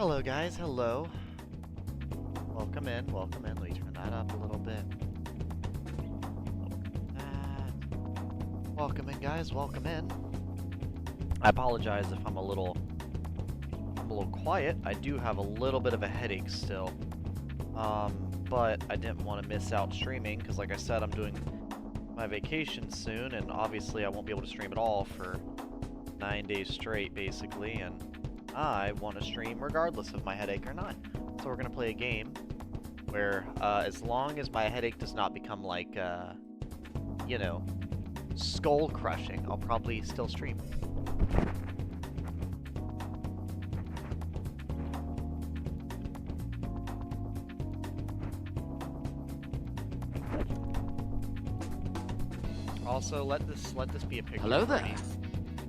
Hello guys, hello. Welcome in, welcome in. Let me turn that up a little bit. Welcome in guys, welcome in. I apologize if I'm a little quiet. I do have a little bit of a headache still. But I didn't want to miss out streaming because like I said, I'm doing my vacation soon and obviously I won't be able to stream at all for 9 days straight basically, and I want to stream regardless of my headache or not. So we're going to play a game where as long as my headache does not become like, you know, skull crushing, I'll probably still stream. Also, let this be a picture. Hello there.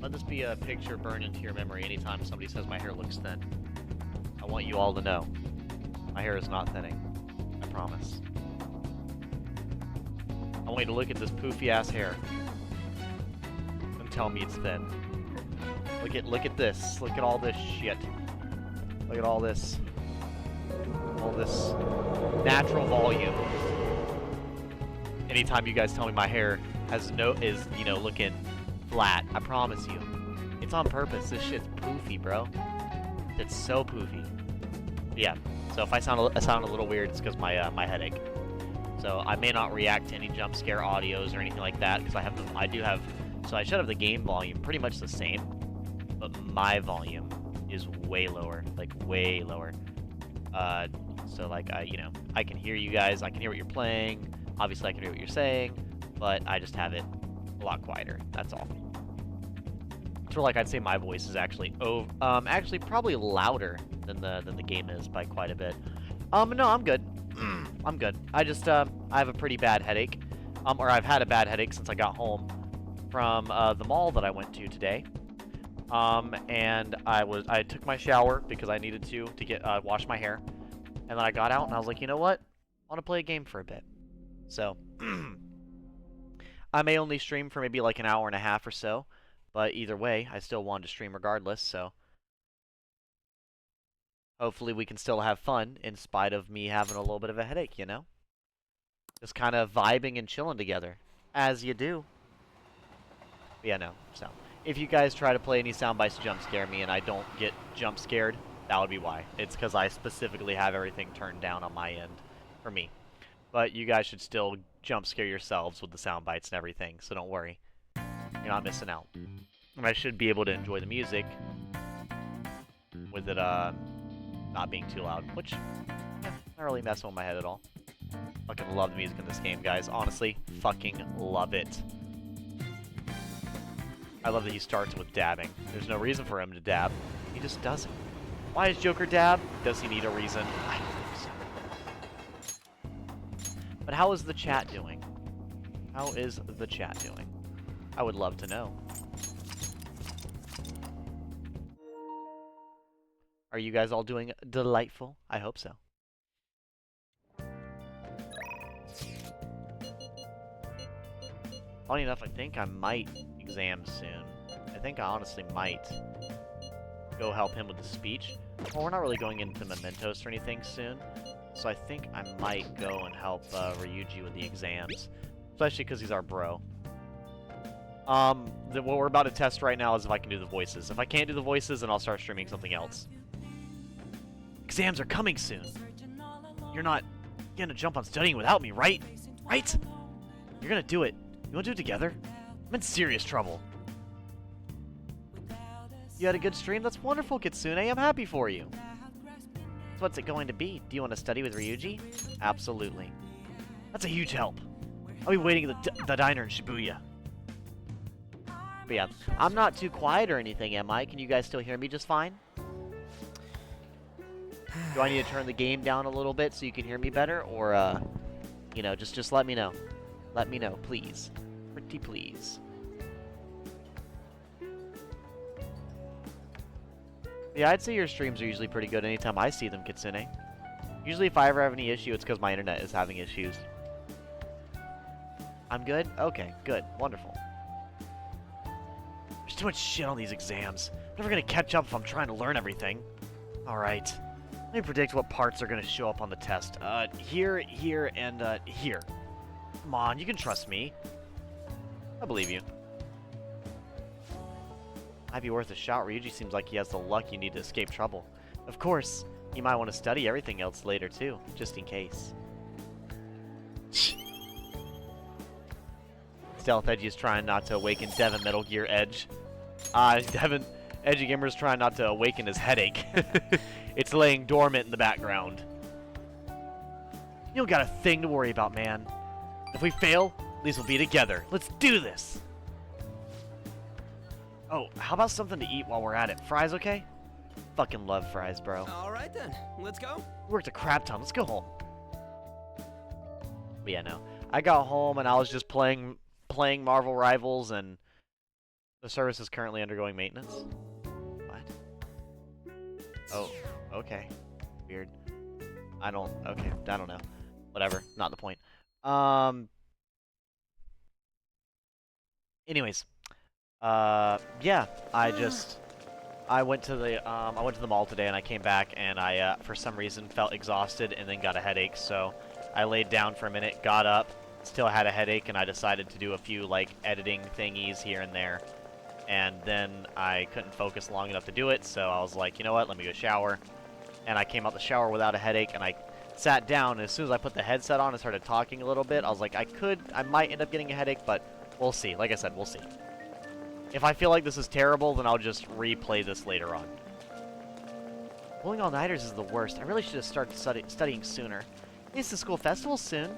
Let this be a picture burned into your memory anytime somebody says my hair looks thin. I want you all to know, my hair is not thinning. I promise. I want you to look at this poofy ass hair and tell me it's thin. Look at this. Look at all this shit. Look at all this natural volume. Anytime you guys tell me my hair is you know, looking flat, I promise you. It's on purpose. This shit's poofy, bro. It's so poofy. Yeah. So if I sound a little weird, it's because my headache. So I may not react to any jump scare audios or anything like that because so I should have the game volume pretty much the same, but my volume is way lower, like way lower. So like I can hear you guys. I can hear what you're playing. Obviously I can hear what you're saying, but I just have it a lot quieter. That's all. So like I'd say my voice is actually actually probably louder than the game is by quite a bit. No, I'm good. I'm good. I just I have a pretty bad headache. Or I've had a bad headache since I got home from the mall that I went to today. And I took my shower because I needed to get wash my hair. And then I got out and I was like, you know what? I want to play a game for a bit. So I may only stream for maybe like an hour and a half or so. But either way, I still wanted to stream regardless, so hopefully we can still have fun in spite of me having a little bit of a headache, you know? Just kind of vibing and chilling together, as you do. But yeah, no, so if you guys try to play any soundbites to jump scare me and I don't get jump scared, that would be why. It's because I specifically have everything turned down on my end for me. But you guys should still jump scare yourselves with the soundbites and everything, so don't worry. You're not missing out. And I should be able to enjoy the music with it not being too loud, which, yeah, not really messing with my head at all. Fucking love the music in this game, guys. Honestly, fucking love it. I love that he starts with dabbing. There's no reason for him to dab. He just does it. Why is Joker dab? Does he need a reason? I don't think so. But how is the chat doing? How is the chat doing? I would love to know. Are you guys all doing delightful? I hope so. Funny enough, I think I might exam soon. I think I honestly might go help him with the speech. Well, we're not really going into Mementos or anything soon, so I think I might go and help Ryuji with the exams, especially because he's our bro. What we're about to test right now is if I can do the voices. If I can't do the voices, then I'll start streaming something else. Exams are coming soon. You're not gonna jump on studying without me, right? Right? You're gonna do it. You wanna do it together? I'm in serious trouble. You had a good stream? That's wonderful, Kitsune. I'm happy for you. So what's it going to be? Do you want to study with Ryuji? Absolutely. That's a huge help. I'll be waiting at the diner in Shibuya. But yeah, I'm not too quiet or anything, am I? Can you guys still hear me just fine? Do I need to turn the game down a little bit so you can hear me better? Or, you know, just let me know. Let me know, please. Pretty please. Yeah, I'd say your streams are usually pretty good anytime I see them, Kitsune. Usually if I ever have any issue, it's because my internet is having issues. I'm good? Okay, good. Wonderful. There's too much shit on these exams. I'm never gonna catch up if I'm trying to learn everything. Alright. Let me predict what parts are going to show up on the test. Here, here, and, here. Come on, you can trust me. I believe you. Might be worth a shot. Ryuji seems like he has the luck you need to escape trouble. Of course, you might want to study everything else later, too, just in case. Stealth Edgy is trying not to awaken Devin Metal Gear Edge. Devin Edgy Gamer's trying not to awaken his headache. It's laying dormant in the background. You don't got a thing to worry about, man. If we fail, at least we'll be together. Let's do this! Oh, how about something to eat while we're at it? Fries, okay? Fucking love fries, bro. Alright then, let's go. We worked a crap ton. Let's go home. But yeah, no. I got home and I was just playing Marvel Rivals, and the service is currently undergoing maintenance. What? Oh, okay. Weird. I don't know. Whatever, not the point. Anyways, yeah, I went to the mall today and I came back and I for some reason felt exhausted and then got a headache, so I laid down for a minute, got up, still had a headache, and I decided to do a few like editing thingies here and there, and then I couldn't focus long enough to do it, so I was like, you know what, let me go shower. And I came out the shower without a headache, and I sat down, and as soon as I put the headset on and started talking a little bit, I was like, I might end up getting a headache, but we'll see. Like I said, we'll see. If I feel like this is terrible, then I'll just replay this later on. Pulling all-nighters is the worst. I really should have started studying sooner. It's the school festival soon.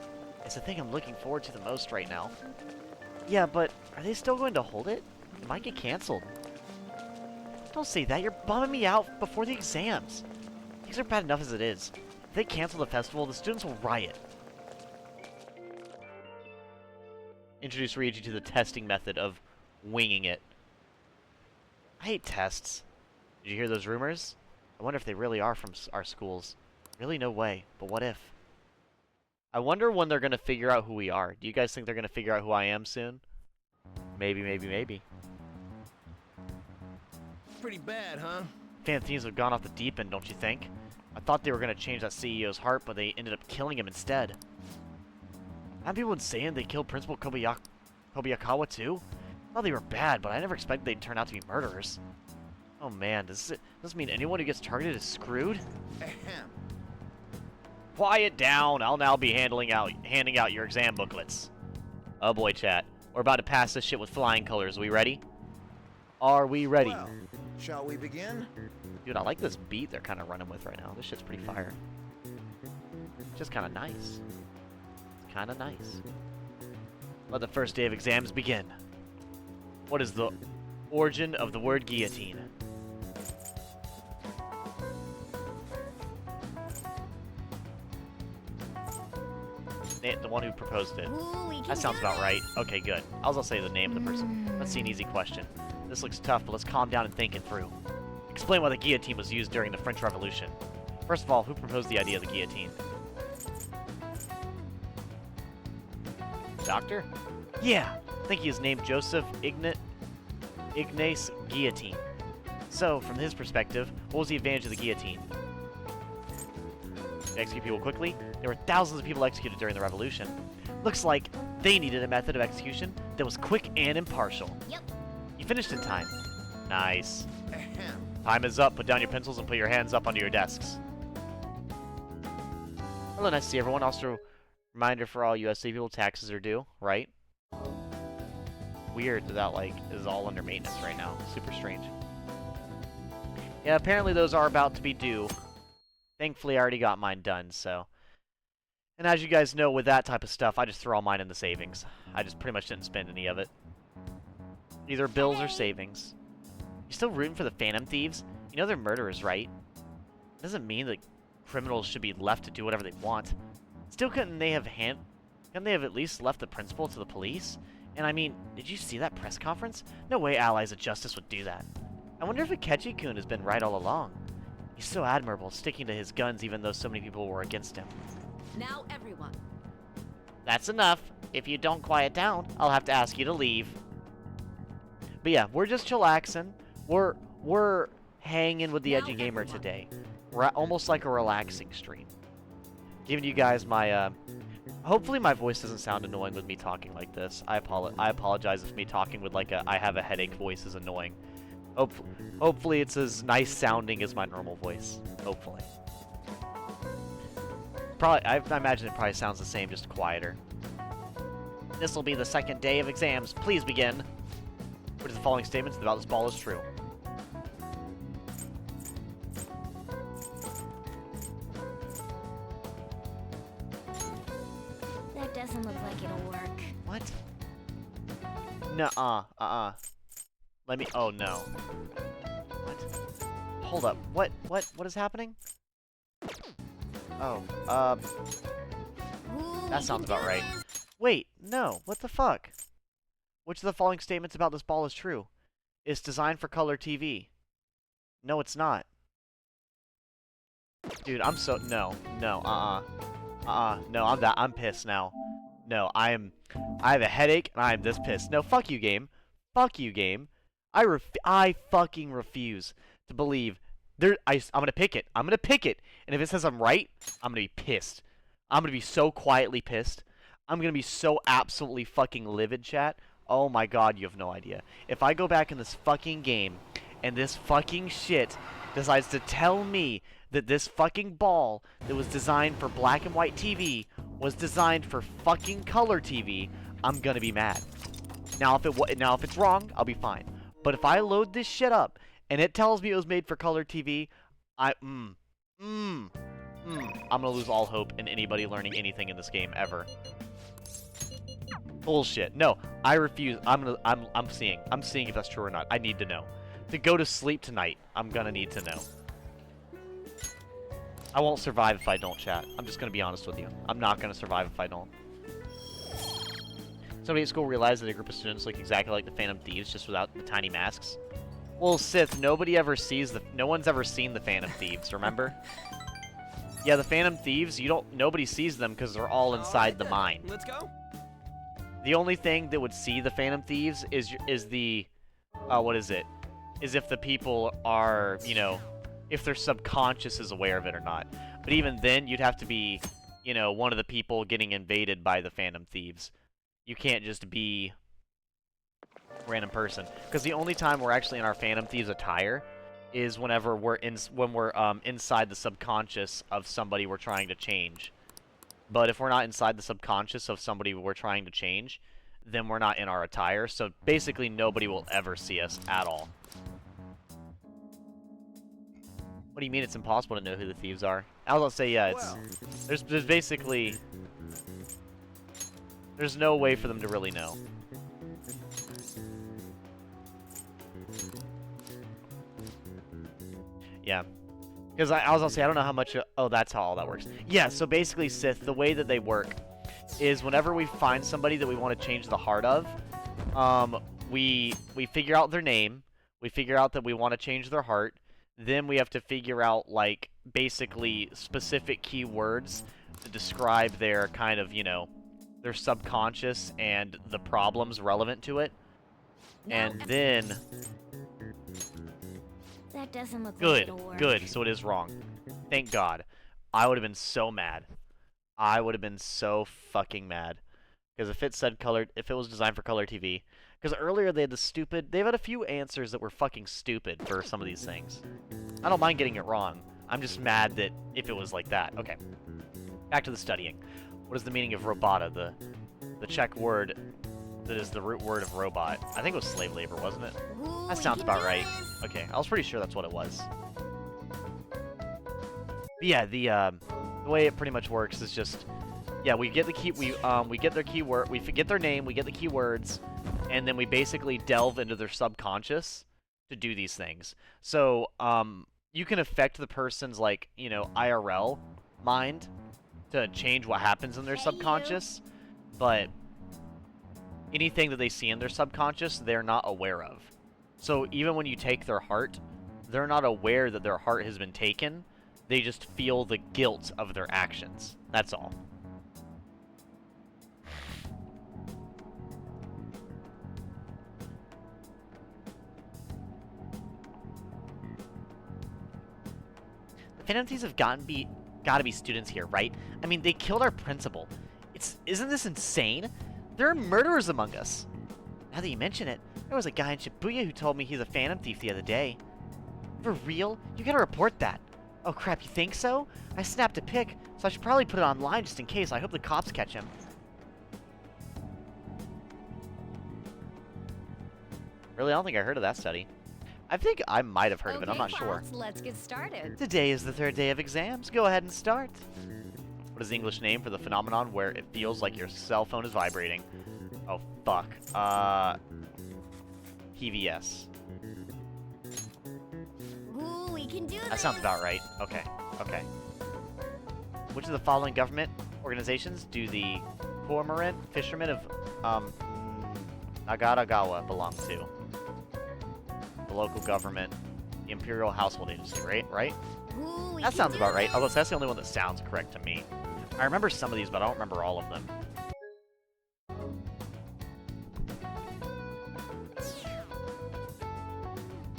It's the thing I'm looking forward to the most right now. Yeah, but are they still going to hold it? It might get canceled. Don't say that. You're bumming me out before the exams. Things are bad enough as it is. If they cancel the festival, the students will riot. Introduce Ryuji to the testing method of winging it. I hate tests. Did you hear those rumors? I wonder if they really are from our schools. Really, no way. But what if? I wonder when they're going to figure out who we are. Do you guys think they're going to figure out who I am soon? Maybe, maybe, maybe. Pretty bad, huh? Fan themes have gone off the deep end, don't you think? I thought they were going to change that CEO's heart, but they ended up killing him instead. Have people been saying they killed Principal Kobayakawa too? I thought they were bad, but I never expected they'd turn out to be murderers. Oh man, does this mean anyone who gets targeted is screwed? Ahem. Quiet down. I'll now be handing out your exam booklets. Oh boy, chat. We're about to pass this shit with flying colors. We ready? Are we ready? Well, shall we begin? Dude, I like this beat they're kind of running with right now. This shit's pretty fire. Just kind of nice. Kind of nice. Let the first day of exams begin. What is the origin of the word guillotine? The one who proposed it. Ooh, That sounds about right. Okay, good. I'll say the name of the person. Let's see an easy question. This looks tough, but let's calm down and think it through. Explain why the guillotine was used during the French Revolution. First of all, who proposed the idea of the guillotine? Doctor? Yeah, I think he is named Joseph Ignace Guillotine. So, from his perspective, what was the advantage of the guillotine? To execute people quickly? There were thousands of people executed during the revolution. Looks like they needed a method of execution that was quick and impartial. Yep. You finished in time. Nice. Ahem. Time is up. Put down your pencils and put your hands up onto your desks. Hello, nice to see everyone. Also, reminder for all USC people, taxes are due, right? Weird that like is all under maintenance right now. Super strange. Yeah, apparently those are about to be due. Thankfully, I already got mine done, so. And as you guys know, with that type of stuff, I just throw all mine in the savings. I just pretty much didn't spend any of it. Either bills or savings. You still rooting for the Phantom Thieves? You know they're murderers, right? Doesn't mean that criminals should be left to do whatever they want. Still, couldn't they have at least left the principal to the police? And I mean, did you see that press conference? No way allies of justice would do that. I wonder if Akechi-kun has been right all along. He's so admirable, sticking to his guns even though so many people were against him. Now everyone. That's enough. If you don't quiet down, I'll have to ask you to leave. But yeah, we're just chillaxing. We're hanging with the Now Edgy Gamer everyone. today. almost like a relaxing stream. Giving you guys my, hopefully my voice doesn't sound annoying with me talking like this. I apologize if me talking with like a I have a headache voice is annoying. Hopefully it's as nice sounding as my normal voice. Hopefully. Probably, I imagine it probably sounds the same, just quieter. This will be the second day of exams. Please begin. Which of the following statements about this ball is true? That doesn't look like it'll work. What? Nuh-uh. Let me... Oh, no. What? Hold up. What is happening? Oh, Ooh, that sounds about right. Wait, no. What the fuck? Which of the following statements about this ball is true? It's designed for color TV. No, it's not. Dude, I'm so... No. No, no, I'm pissed now. No, I have a headache, and I am this pissed. No, fuck you, game. Fuck you, game. I fucking refuse to believe... I'm gonna pick it. I'm gonna pick it. And if it says I'm right, I'm gonna be pissed. I'm gonna be so quietly pissed. I'm gonna be so absolutely fucking livid, chat. Oh my god, you have no idea. If I go back in this fucking game, and this fucking shit decides to tell me that this fucking ball that was designed for black and white TV was designed for fucking color TV, I'm gonna be mad. Now if it's wrong, I'll be fine. But if I load this shit up and it tells me it was made for color TV, I'm gonna lose all hope in anybody learning anything in this game ever. Bullshit. No, I refuse. I'm seeing if that's true or not. I need to know. To go to sleep tonight, I'm gonna need to know. I won't survive if I don't, chat. I'm just gonna be honest with you. I'm not gonna survive if I don't. Somebody at school realized that a group of students look exactly like the Phantom Thieves, just without the tiny masks. Well, Sith, no one's ever seen the Phantom Thieves, remember? Yeah, the Phantom Thieves, nobody sees them because they're all inside the mine. Let's go. The only thing that would see the Phantom Thieves is the, what is it? Is if the people are, if their subconscious is aware of it or not. But even then, you'd have to be, one of the people getting invaded by the Phantom Thieves. You can't just be a random person. Because the only time we're actually in our Phantom Thieves attire is whenever we're inside the subconscious of somebody we're trying to change. But if we're not inside the subconscious of somebody we're trying to change, then we're not in our attire. So basically nobody will ever see us at all. What do you mean it's impossible to know who the thieves are? I was gonna say, yeah, there's basically... There's no way for them to really know. Yeah. Because I was gonna say, I don't know how much... Oh, that's how all that works. Yeah, so basically, Sith, the way that they work is whenever we find somebody that we want to change the heart of, we figure out their name, we figure out that we want to change their heart, then we have to figure out, like, basically specific keywords to describe their kind of, their subconscious and the problems relevant to it. And then... That doesn't look like it'll work. Good. So it is wrong. Thank God. I would have been so mad. I would have been so fucking mad. Because if it was designed for color TV. Because earlier they've had a few answers that were fucking stupid for some of these things. I don't mind getting it wrong. I'm just mad that if it was like that. Okay. Back to the studying. What is the meaning of robota? The Czech word that is the root word of robot. I think it was slave labor, wasn't it? Ooh, That sounds about right. Okay, I was pretty sure that's what it was. But yeah, the way it pretty much works is just, yeah, we get the key, we get their keyword, we get their name, we get the keywords, and then we basically delve into their subconscious to do these things. So, you can affect the person's, like, IRL mind to change what happens in their subconscious, but anything that they see in their subconscious, they're not aware of. So even when you take their heart, they're not aware that their heart has been taken. They just feel the guilt of their actions. That's all. Phantom thieves have gotta be students here, right? I mean, they killed our principal. Isn't this insane? There are murderers among us. Now that you mention it, there was a guy in Shibuya who told me he's a phantom thief the other day. For real? You gotta report that. Oh crap, you think so? I snapped a pic, so I should probably put it online just in case. I hope the cops catch him. Really? I don't think I heard of that study. I think I might have heard of it, I'm not sure. Let's get started. Today is the third day of exams. Go ahead and start. What is the English name for the phenomenon where it feels like your cell phone is vibrating? Oh, fuck. PVS. Ooh, we can do this. That sounds about right. Okay, okay. Which of the following government organizations do the cormorant fishermen of, Nagaragawa belong to? The local government, the Imperial Household Agency, right? Ooh, That sounds about right, although that's the only one that sounds correct to me. I remember some of these, but I don't remember all of them.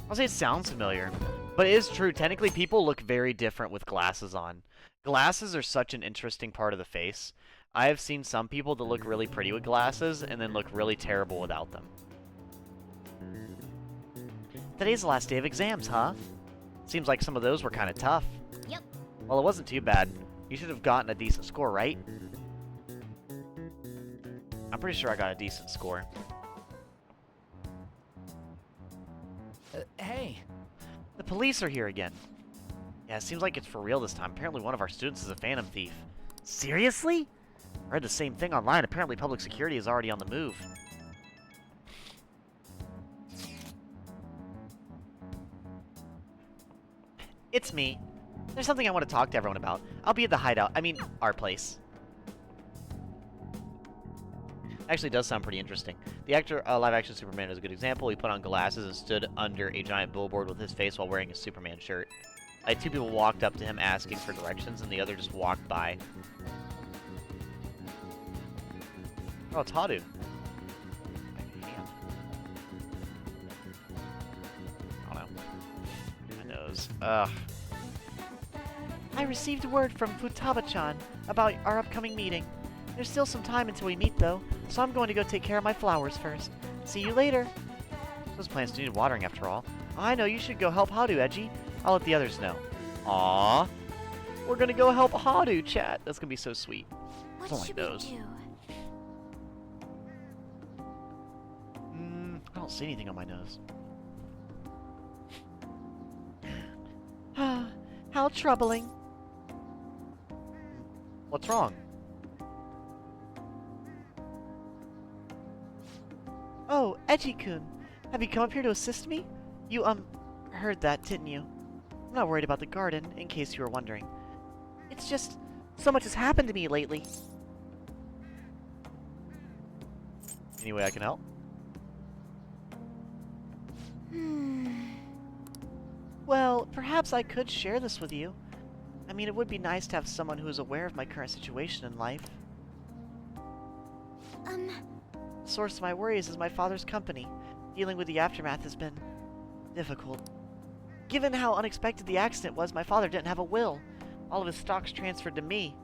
I'll say it sounds familiar, but it is true. Technically, people look very different with glasses on. Glasses are such an interesting part of the face. I have seen some people that look really pretty with glasses and then look really terrible without them. Today's the last day of exams, huh? Seems like some of those were kind of tough. Yep. Well, it wasn't too bad. You should have gotten a decent score, right? I'm pretty sure I got a decent score. Hey. The police are here again. Yeah, it seems like it's for real this time. Apparently one of our students is a phantom thief. Seriously? I read the same thing online. Apparently public security is already on the move. It's me. There's something I want to talk to everyone about. I'll be at the hideout. I mean, our place. Actually, does sound pretty interesting. The actor, live-action Superman is a good example. He put on glasses and stood under a giant billboard with his face while wearing a Superman shirt. Like, two people walked up to him asking for directions, and the other just walked by. Oh, it's Hadu. I don't know. My nose. Ugh. I received word from Futaba-chan about our upcoming meeting. There's still some time until we meet, though, so I'm going to go take care of my flowers first. See you later. Those plants do need watering, after all. I know, you should go help Hadu, Edgy. I'll let the others know. Aww. We're gonna go help Hadu, chat. That's gonna be so sweet. What I don't should like those. we do? I don't see anything on my nose. How troubling. What's wrong? Oh, Edgy-kun. Have you come up here to assist me? You, heard that, didn't you? I'm not worried about the garden, in case you were wondering. It's just, so much has happened to me lately. Any way I can help? Well, perhaps I could share this with you. I mean, it would be nice to have someone who is aware of my current situation in life. The source of my worries is my father's company. Dealing with the aftermath has been difficult. Given how unexpected the accident was, my father didn't have a will. All of his stocks transferred to me.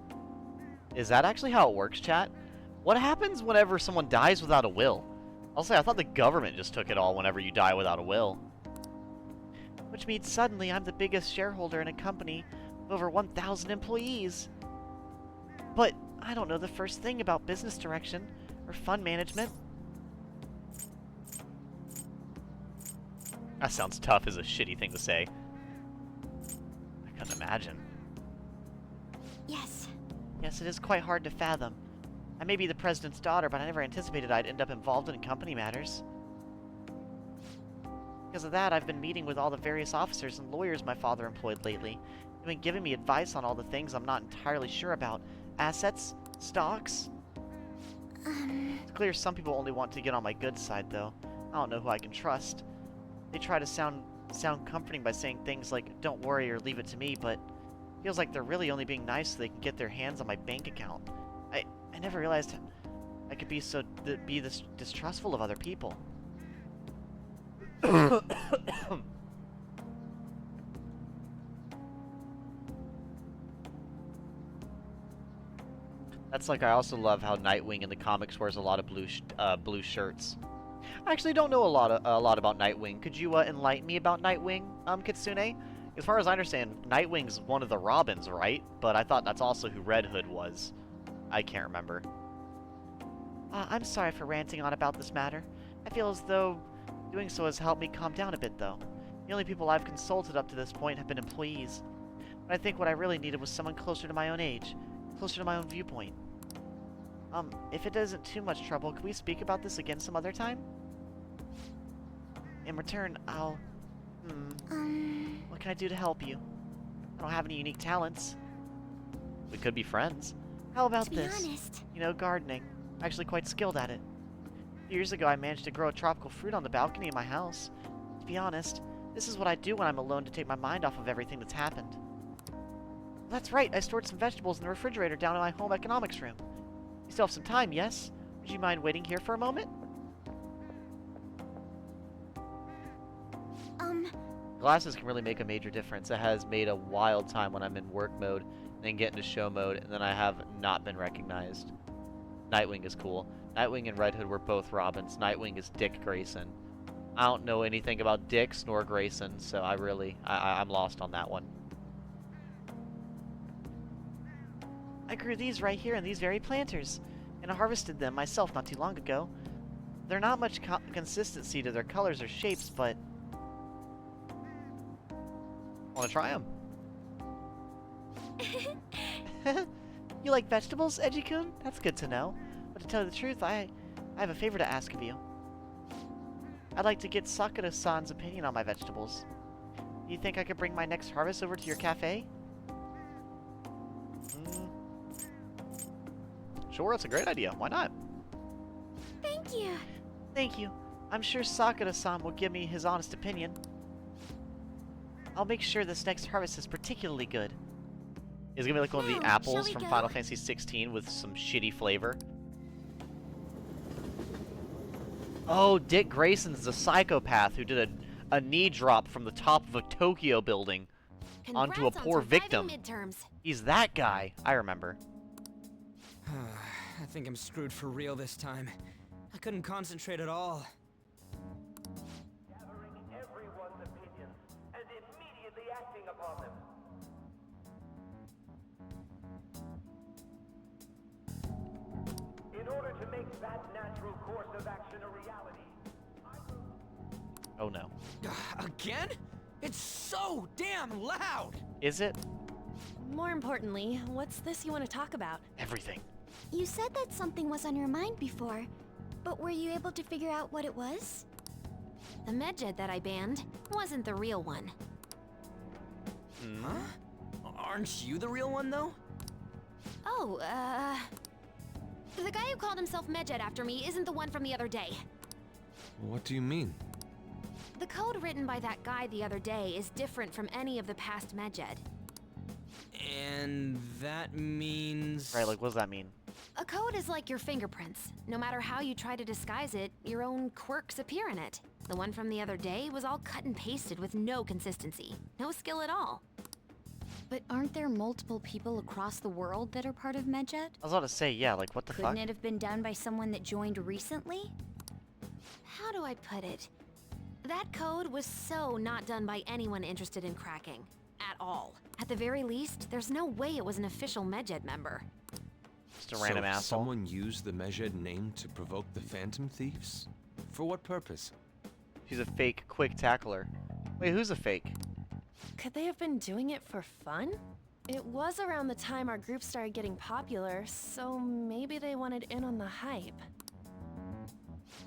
Is that actually how it works, chat? What happens whenever someone dies without a will? I'll say, I thought the government just took it all whenever you die without a will. Which means suddenly I'm the biggest shareholder in a company with over 1,000 employees. But I don't know the first thing about business direction or fund management. That sounds tough as a shitty thing to say. I couldn't imagine. Yes. Yes, it is quite hard to fathom. I may be the president's daughter, but I never anticipated I'd end up involved in company matters. Because of that, I've been meeting with all the various officers and lawyers my father employed lately. They've been giving me advice on all the things I'm not entirely sure about. Assets, stocks. It's clear some people only want to get on my good side, though. I don't know who I can trust. They try to sound comforting by saying things like, don't worry or leave it to me, but it feels like they're really only being nice so they can get their hands on my bank account. I never realized I could be this distrustful of other people. That's like, I also love how Nightwing in the comics wears a lot of blue shirts. I actually don't know a lot about Nightwing. Could you enlighten me about Nightwing, Kitsune? As far as I understand, Nightwing's one of the Robins, right? But I thought that's also who Red Hood was. I can't remember. I'm sorry for ranting on about this matter. I feel as though doing so has helped me calm down a bit, though. The only people I've consulted up to this point have been employees. But I think what I really needed was someone closer to my own age, closer to my own viewpoint. If it isn't too much trouble, could we speak about this again some other time? In return, I'll... What can I do to help you? I don't have any unique talents. We could be friends. How about To be this? honest, You know, gardening. I'm actually quite skilled at it. A few years ago, I managed to grow a tropical fruit on the balcony of my house. To be honest, this is what I do when I'm alone to take my mind off of everything that's happened. That's right, I stored some vegetables in the refrigerator down in my home economics room. You still have some time, yes? Would you mind waiting here for a moment? Glasses can really make a major difference. It has made a wild time when I'm in work mode, then get into show mode, and then I have not been recognized. Nightwing is cool. Nightwing and Red Hood were both Robins. Nightwing is Dick Grayson. I don't know anything about Dicks nor Grayson, so I'm lost on that one. I grew these right here in these very planters, and I harvested them myself not too long ago. They're not much consistency to their colors or shapes, but... Want to try them? You like vegetables, Eiji-kun? That's good to know. But to tell you the truth, I have a favor to ask of you. I'd like to get Sakura-san's opinion on my vegetables. Do you think I could bring my next harvest over to your cafe? Sure, that's a great idea. Why not? thank you. Thank you. I'm sure Sakura-san will give me his honest opinion. I'll make sure this next harvest is particularly good. It's gonna be like one of the Now, apples shall we from go? Final Fantasy 16 with some shitty flavor. Oh, Dick Grayson's a psychopath who did a knee drop from the top of a Tokyo building onto a Congrats on poor surviving victim. Midterms. He's that guy. I remember. I think I'm screwed for real this time. I couldn't concentrate at all. Gathering everyone's opinions and immediately acting upon them. In order to make that natural course of action a reality, Oh no. Again? It's so damn loud! Is it? More importantly, what's this you want to talk about? Everything. You said that something was on your mind before, but were you able to figure out what it was? The medjed that I banned wasn't the real one. Huh? Aren't you the real one, though? Oh, the guy who called himself medjed after me isn't the one from the other day. What do you mean? The code written by that guy the other day is different from any of the past medjed. And that means... Right, like, what does that mean? A code is like your fingerprints. No matter how you try to disguise it, your own quirks appear in it. The one from the other day was all cut and pasted with no consistency. No skill at all. But aren't there multiple people across the world that are part of Medjed? I was about to say, yeah, like, what the Couldn't fuck? it have been done by someone that joined recently? How do I put it? That code was so not done by anyone interested in cracking. At all. At the very least, there's no way it was an official medjed member. Just a random so asshole. Someone used the Mejed name to provoke the Phantom Thieves? For what purpose? She's a fake quick tackler. Wait, who's a fake? Could they have been doing it for fun? It was around the time our group started getting popular, so maybe they wanted in on the hype.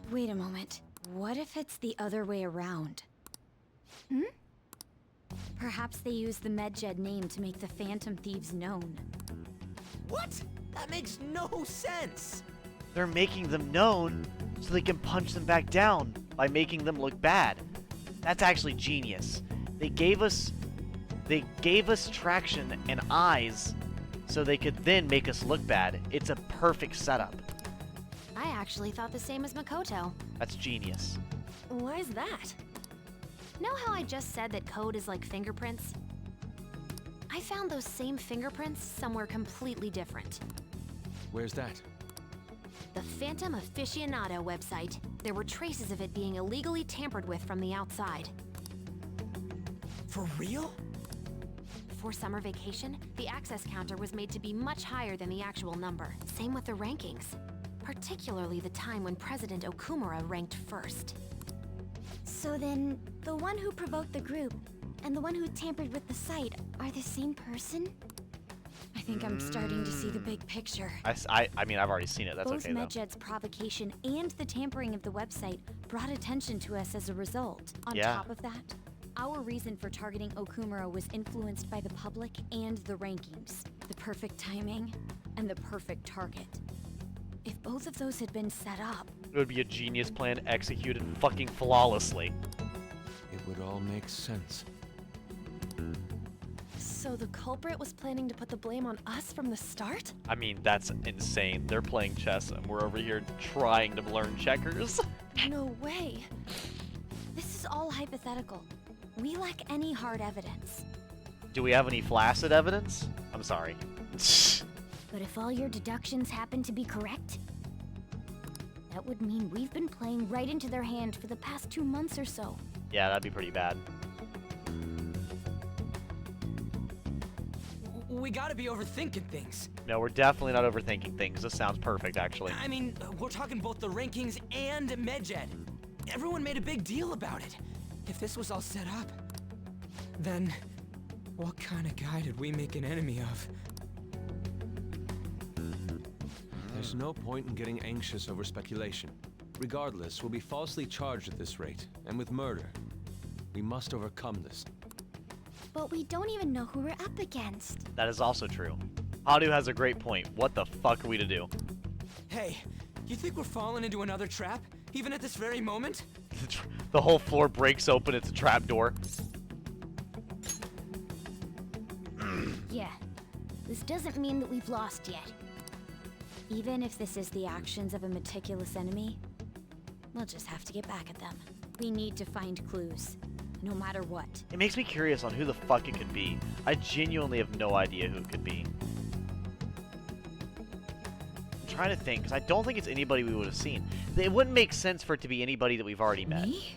Wait a moment. What if it's the other way around? Perhaps they used the Medjed name to make the Phantom Thieves known. What? That makes no sense! They're making them known so they can punch them back down by making them look bad. That's actually genius. They gave us traction and eyes so they could then make us look bad. It's a perfect setup. I actually thought the same as Makoto. That's genius. Why's that? Know how I just said that code is like fingerprints? I found those same fingerprints somewhere completely different. Where's that? The Phantom Aficionado website. There were traces of it being illegally tampered with from the outside. For real? For summer vacation, the access counter was made to be much higher than the actual number. Same with the rankings. Particularly the time when President Okumura ranked first. So then, the one who provoked the group and the one who tampered with the site are the same person? I think I'm starting to see the big picture. I mean, I've already seen it. That's Both okay, though. Medjed's provocation and the tampering of the website brought attention to us as a result. On Yeah. top of that, our reason for targeting Okumura was influenced by the public and the rankings. The perfect timing and the perfect target. If both of those had been set up, It would be a genius plan executed fucking flawlessly. It would all make sense. So the culprit was planning to put the blame on us from the start? I mean, that's insane. They're playing chess and we're over here trying to learn checkers. No way. this is all hypothetical. We lack any hard evidence. Do we have any flaccid evidence? I'm sorry. But if all your deductions happen to be correct, that would mean we've been playing right into their hand for the past 2 months or so. Yeah, that'd be pretty bad. We gotta be overthinking things. No, we're definitely not overthinking things. This sounds perfect, actually. I mean, we're talking both the rankings and Medjed. Everyone made a big deal about it. If this was all set up, then what kind of guy did we make an enemy of? There's no point in getting anxious over speculation. Regardless, we'll be falsely charged at this rate, and with murder. We must overcome this. But we don't even know who we're up against. That is also true. Hadu has a great point. What the fuck are we to do? Hey, you think we're falling into another trap, even at this very moment? The whole floor breaks open. It's a trapdoor. Yeah, this doesn't mean that we've lost yet. Even if this is the actions of a meticulous enemy, we'll just have to get back at them. We need to find clues, no matter what. It makes me curious on who the fuck it could be. I genuinely have no idea who it could be. I'm trying to think, because I don't think it's anybody we would have seen. It wouldn't make sense for it to be anybody that we've already met. Me?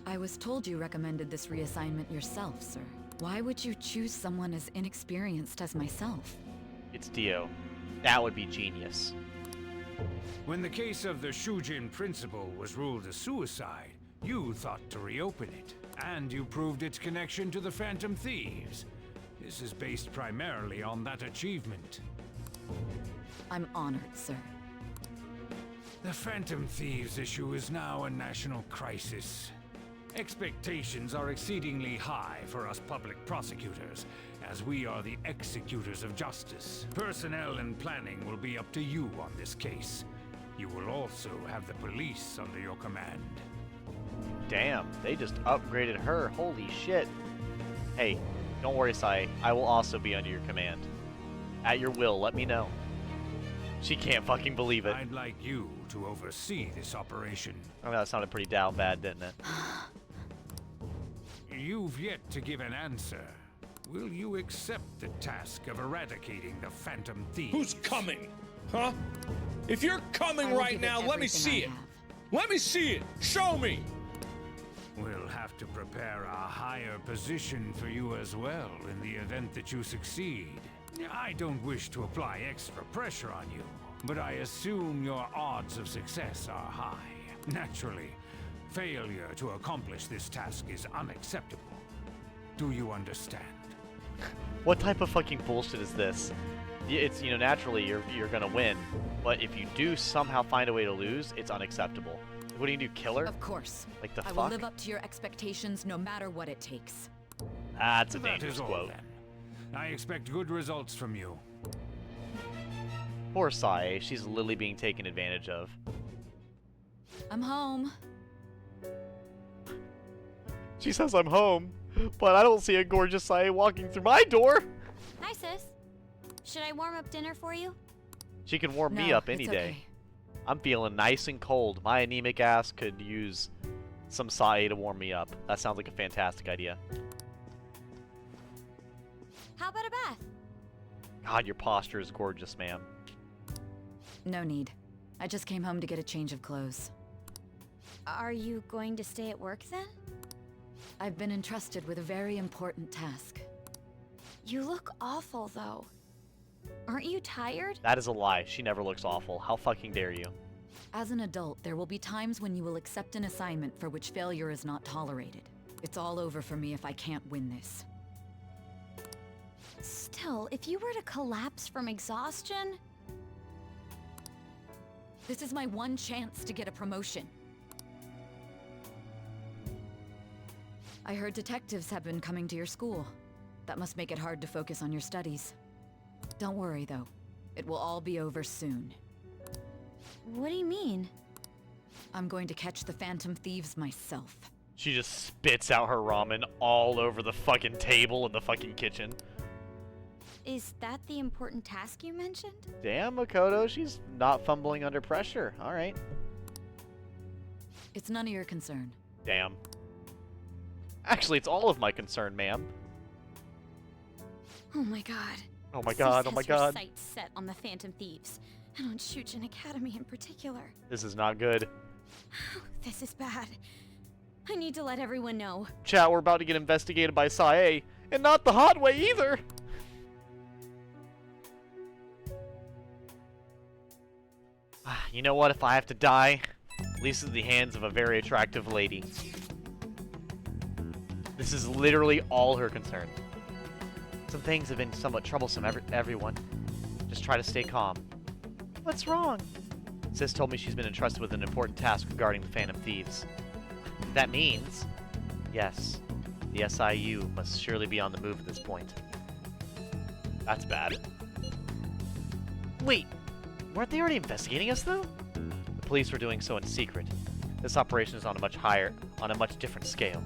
I was told you recommended this reassignment yourself, sir. Why would you choose someone as inexperienced as myself? It's Dio. That would be genius. When the case of the Shujin principal was ruled a suicide, you thought to reopen it, and you proved its connection to the Phantom Thieves. This is based primarily on that achievement. I'm honored, sir. The Phantom Thieves issue is now a national crisis. Expectations are exceedingly high for us public prosecutors, as we are the executors of justice. Personnel and planning will be up to you on this case. You will also have the police under your command. Damn, they just upgraded her. Holy shit. Hey, don't worry, Sai. I will also be under your command. At your will, let me know. She can't fucking believe it. I'd like you to oversee this operation. I mean, that sounded pretty down bad, didn't it? You've yet to give an answer. Will you accept the task of eradicating the Phantom Thieves? Who's coming? Huh? If you're coming I will right give it now, let me everything see I it. have. Let me see it. Show me. We'll have to prepare a higher position for you as well in the event that you succeed. I don't wish to apply extra pressure on you, but I assume your odds of success are high. Naturally, failure to accomplish this task is unacceptable. Do you understand? What type of fucking bullshit is this? It's, you know, naturally you're gonna win, but if you do somehow find a way to lose, it's unacceptable. What do you do, kill her? Of course. Like the I fuck? will live up to your expectations no matter what it takes. That's a That dangerous is all quote. then. I expect good results from you. Poor Sae, she's literally being taken advantage of. I'm home. She says I'm home, but I don't see a gorgeous Sae walking through my door. Hi, sis. Should I warm up dinner for you? She can warm me No, up any it's day. okay. I'm feeling nice and cold. My anemic ass could use some Sae to warm me up. That sounds like a fantastic idea. How about a bath? God, your posture is gorgeous, ma'am. No need. I just came home to get a change of clothes. Are you going to stay at work then? I've been entrusted with a very important task. You look awful, though. Aren't you tired? That is a lie. She never looks awful. How fucking dare you? As an adult, there will be times when you will accept an assignment for which failure is not tolerated. It's all over for me if I can't win this. Still, if you were to collapse from exhaustion... This is my one chance to get a promotion. I heard detectives have been coming to your school. That must make it hard to focus on your studies. Don't worry, though. It will all be over soon. What do you mean? I'm going to catch the Phantom Thieves myself. She just spits out her ramen all over the fucking table in the fucking kitchen. Is that the important task you mentioned? Damn, Makoto, she's not fumbling under pressure. Alright. It's none of your concern. Damn. Actually, it's all of my concern, ma'am. Oh my god. Oh my god, oh my god. Your sights set on the Phantom Thieves, and on Shujin Academy in particular. This is not good. This is bad. I need to let everyone know. Chat, we're about to get investigated by Sae, and not the hot way either! You know what, if I have to die, at least in the hands of a very attractive lady. This is literally all her concern. Some things have been somewhat troublesome, everyone. Just try to stay calm. What's wrong? Sis told me she's been entrusted with an important task regarding the Phantom Thieves. That means, yes, the SIU must surely be on the move at this point. That's bad. Wait, weren't they already investigating us, though? The police were doing so in secret. This operation is on a much different scale.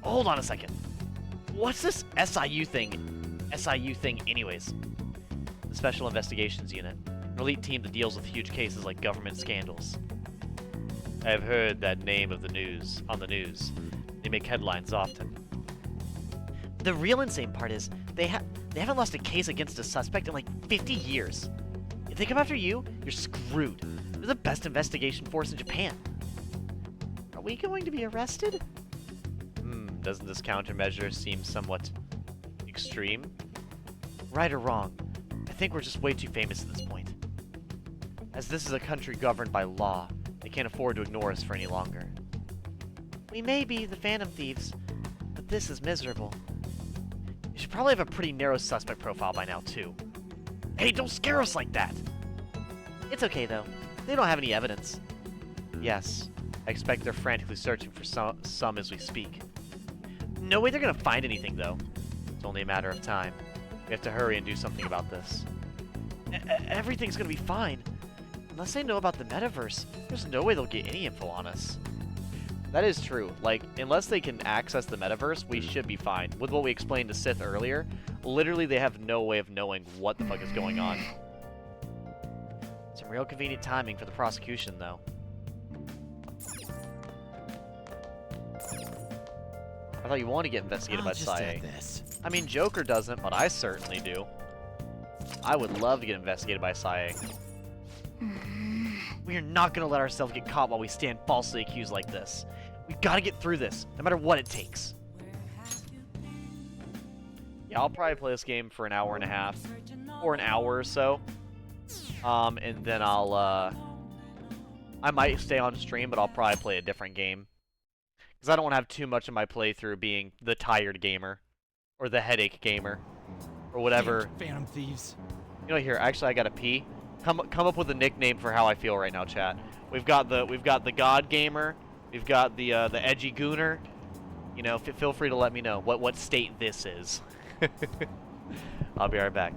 Hold on a second. What's this SIU thing anyways? The Special Investigations Unit, an elite team that deals with huge cases like government scandals. I have heard that name on the news. They make headlines often. The real insane part is, they haven't lost a case against a suspect in like 50 years. If they come after you, you're screwed. They're the best investigation force in Japan. Are we going to be arrested? Doesn't this countermeasure seem somewhat extreme? Right or wrong, I think we're just way too famous at this point. As this is a country governed by law, they can't afford to ignore us for any longer. We may be the Phantom Thieves, but this is miserable. You should probably have a pretty narrow suspect profile by now, too. Hey, don't scare us like that! It's okay, though. They don't have any evidence. Yes, I expect they're frantically searching for some as we speak. No way they're gonna find anything, though. It's only a matter of time. We have to hurry and do something about this. Everything's gonna be fine. Unless they know about the metaverse, there's no way they'll get any info on us. That is true. Like, unless they can access the metaverse, we should be fine. With what we explained to Sith earlier, literally they have no way of knowing what the fuck is going on. Some real convenient timing for the prosecution, though. I thought you wanted to get investigated by Sae. I mean, Joker doesn't, but I certainly do. I would love to get investigated by Sae. We are not going to let ourselves get caught while we stand falsely accused like this. We've got to get through this, no matter what it takes. Yeah, I'll probably play this game for an hour and a half, or an hour or so. And then I might stay on stream, but I'll probably play a different game. Because I don't want to have too much of my playthrough being the tired gamer, or the headache gamer, or whatever. Phantom Thieves. You know, here, actually, I gotta pee. Come up with a nickname for how I feel right now, chat. We've got the God Gamer. We've got the Edgy Gooner. You know, feel free to let me know what state this is. I'll be right back.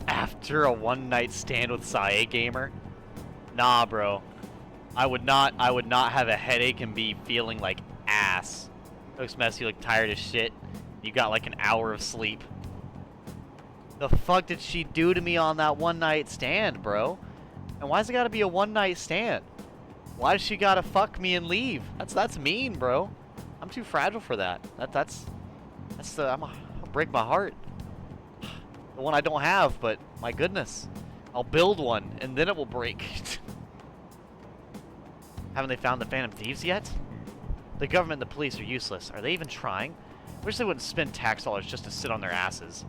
After a one-night stand with Sae Gamer? Nah, bro. I would not have a headache and be feeling like ass. Looks messy, you look tired as shit. You got like an hour of sleep. The fuck did she do to me on that one-night stand, bro? And why's it gotta be a one-night stand? Why does she gotta fuck me and leave? That's mean, bro. I'm too fragile for that. I'll break my heart. The one I don't have, but my goodness. I'll build one, and then it will break. Haven't they found the Phantom Thieves yet? The government and the police are useless. Are they even trying? Wish they wouldn't spend tax dollars just to sit on their asses.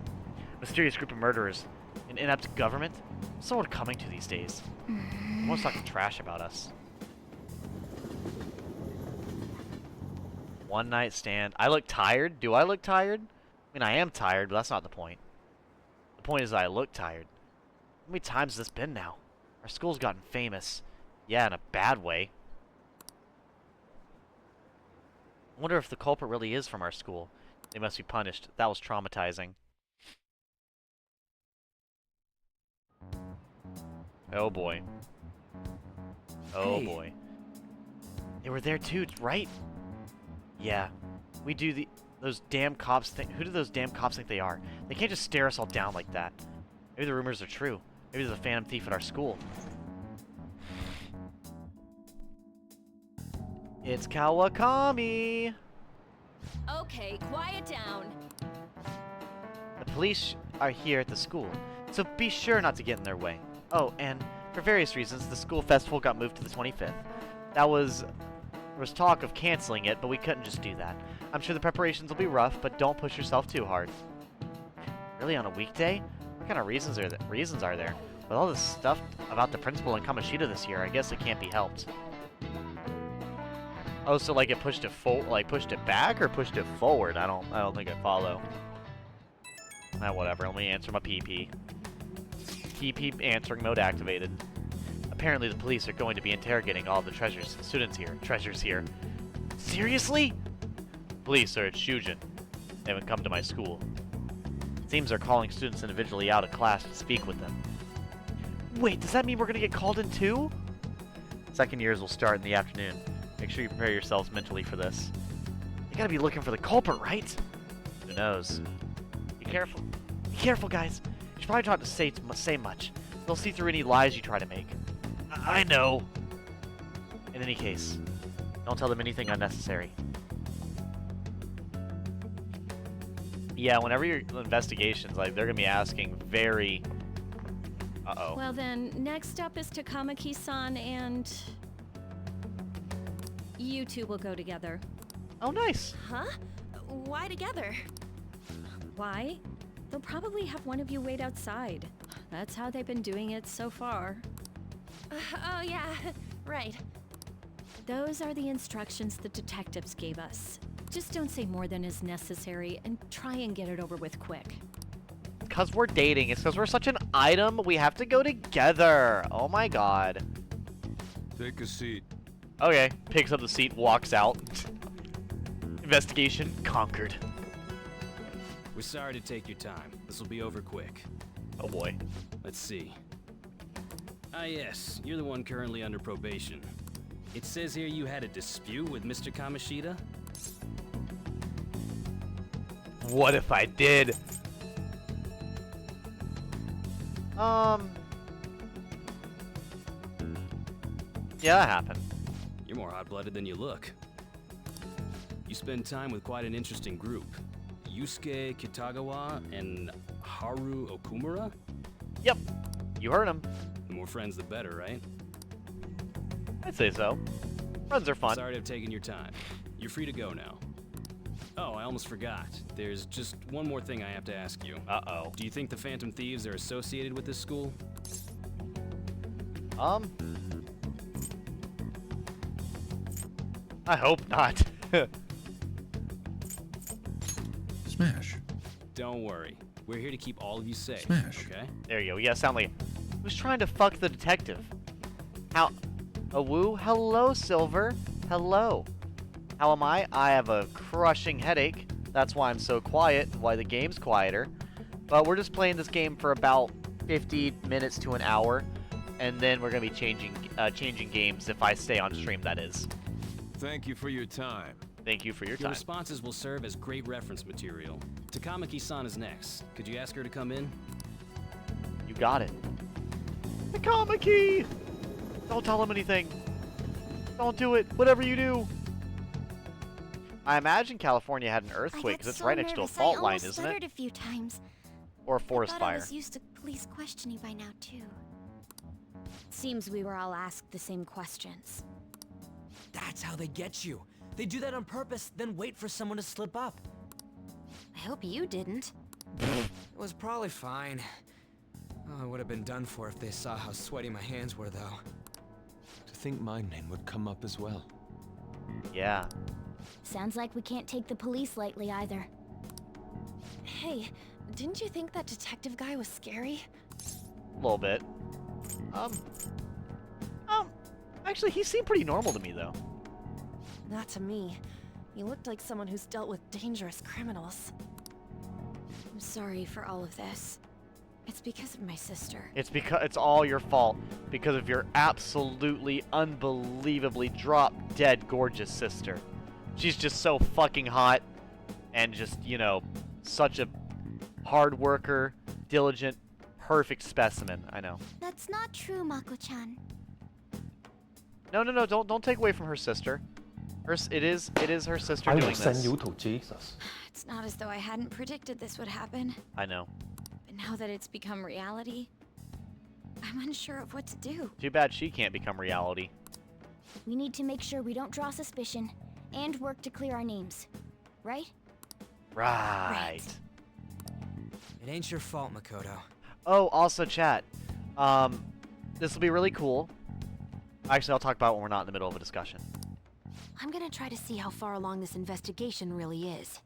Mysterious group of murderers. An inept government? What's the world coming to these days? Everyone's talking trash about us. One night stand. I look tired? Do I look tired? I mean, I am tired, but that's not the point. The point is that I look tired. How many times has this been now? Our school's gotten famous. Yeah, in a bad way. I wonder if the culprit really is from our school. They must be punished. That was traumatizing. Oh boy. Oh Hey. boy. They were there too, right? Yeah. We do those damn cops think. Who do those damn cops think they are? They can't just stare us all down like that. Maybe the rumors are true. Maybe there's a phantom thief at our school. It's Kawakami! Okay, quiet down. The police are here at the school, so be sure not to get in their way. Oh, and for various reasons, the school festival got moved to the 25th. There was talk of canceling it, but we couldn't just do that. I'm sure the preparations will be rough, but don't push yourself too hard. Really, on a weekday? What kind of reasons are there? With all this stuff about the principal and Kamoshida this year, I guess it can't be helped. Oh, so like it pushed it back or pushed it forward? I don't think I follow. Whatever. Let me answer my PP. PP answering mode activated. Apparently the police are going to be interrogating all the treasures here. Seriously? Police are at Shujin. They haven't come to my school. It seems they're calling students individually out of class to speak with them. Wait, does that mean we're gonna get called in too? Second years will start in the afternoon. Make sure you prepare yourselves mentally for this. You gotta be looking for the culprit, right? Who knows? Be careful. Be careful, guys. You should probably try not to say much. They'll see through any lies you try to make. I know. In any case, don't tell them anything unnecessary. Yeah, whenever your investigations, like, they're gonna be asking very... Uh-oh. Well then, next up is Takamaki-san and... You two will go together. Oh, nice. Huh? Why together? Why? They'll probably have one of you wait outside. That's how they've been doing it so far. Oh yeah, right. Those are the instructions the detectives gave us. Just don't say more than is necessary and try and get it over with quick. Because we're dating. It's because we're such an item. We have to go together. Oh my god. Take a seat. Okay. Picks up the seat, walks out. Investigation conquered. We're sorry to take your time. This will be over quick. Oh boy. Let's see. Ah yes, you're the one currently under probation. It says here you had a dispute with Mr. Kamoshida? What if I did? Yeah, that happened. You're more hot-blooded than you look. You spend time with quite an interesting group. Yusuke Kitagawa and Haru Okumura? Yep. You heard him. The more friends, the better, right? I'd say so. Friends are fun. Sorry to have taken your time. You're free to go now. Oh, I almost forgot. There's just one more thing I have to ask you. Uh-oh. Do you think the Phantom Thieves are associated with this school? I hope not. Smash. Don't worry. We're here to keep all of you safe. Smash. Okay? There you go. We gotta sound like... Who's trying to fuck the detective? How... Woo? Hello, Silver. Hello. How am I? I have a crushing headache. That's why I'm so quiet, and why the game's quieter. But we're just playing this game for about 50 minutes to an hour, and then we're gonna be changing games if I stay on stream. That is. Thank you for your time. Thank you for your Your time. responses will serve as great reference material. Takamaki-san is next. Could you ask her to come in? You got it. Takamaki! Don't tell him anything. Don't do it. Whatever you do. I imagine California had an earthquake because it's right next to a fault line, isn't it? A few times. Or a forest I fire. was used to police questioning by now too. Seems we were all asked the same questions. That's how they get you. They do that on purpose, then wait for someone to slip up. I hope you didn't. It was probably fine. Oh, I would have been done for if they saw how sweaty my hands were, though. To think my name would come up as well. Yeah. Sounds like we can't take the police lightly either. Hey, didn't you think that detective guy was scary? A little bit. Actually, he seemed pretty normal to me, though. Not to me. He looked like someone who's dealt with dangerous criminals. I'm sorry for all of this. It's because of my sister. It's all your fault because of your absolutely unbelievably drop-dead gorgeous sister. She's just so fucking hot and just, you know, such a hard worker, diligent, perfect specimen. I know. That's not true, Mako-chan. No, don't take away from her sister. It is her sister doing this. to Jesus. It's not as though I hadn't predicted this would happen. I know. But now that it's become reality, I'm unsure of what to do. Too bad she can't become reality. We need to make sure we don't draw suspicion and work to clear our names. Right? Right. It ain't your fault, Makoto. Oh, also chat. This will be really cool. Actually, I'll talk about it when we're not in the middle of a discussion. I'm gonna try to see how far along this investigation really is.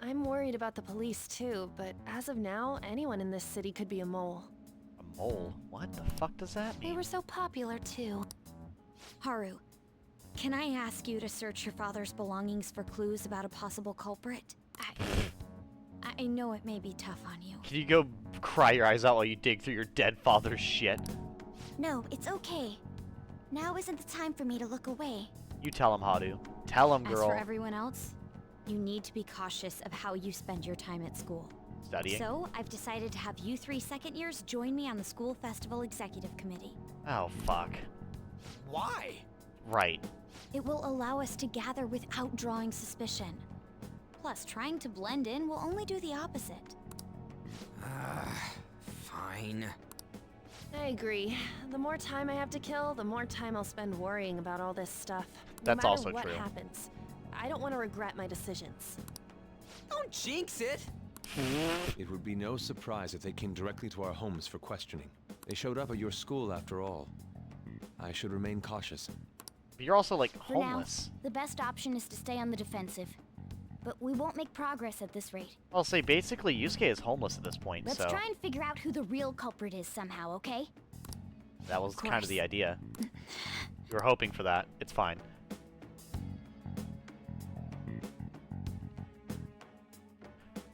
I'm worried about the police too, but as of now, anyone in this city could be a mole. A mole? What the fuck does that mean? They were so popular too. Haru, can I ask you to search your father's belongings for clues about a possible culprit? I know it may be tough on you. Can you go cry your eyes out while you dig through your dead father's shit? No, it's okay. Now isn't the time for me to look away. You tell him, Haru. Tell him, As girl. for everyone else, you need to be cautious of how you spend your time at school. Studying? So, I've decided to have you 3 second years join me on the school festival executive committee. Oh, fuck. Why? Right. It will allow us to gather without drawing suspicion. Plus, trying to blend in will only do the opposite. Fine. I agree. The more time I have to kill, the more time I'll spend worrying about all this stuff. That's no matter also what true. happens, I don't want to regret my decisions. Don't jinx it! It would be no surprise if they came directly to our homes for questioning. They showed up at your school after all. I should remain cautious. But you're also, like, For now, homeless. the best option is to stay on the defensive. But we won't make progress at this rate. I'll say, basically, Yusuke is homeless at this point, Let's so... try and figure out who the real culprit is somehow, okay? That was kind of course. the idea. You were hoping for that. It's fine.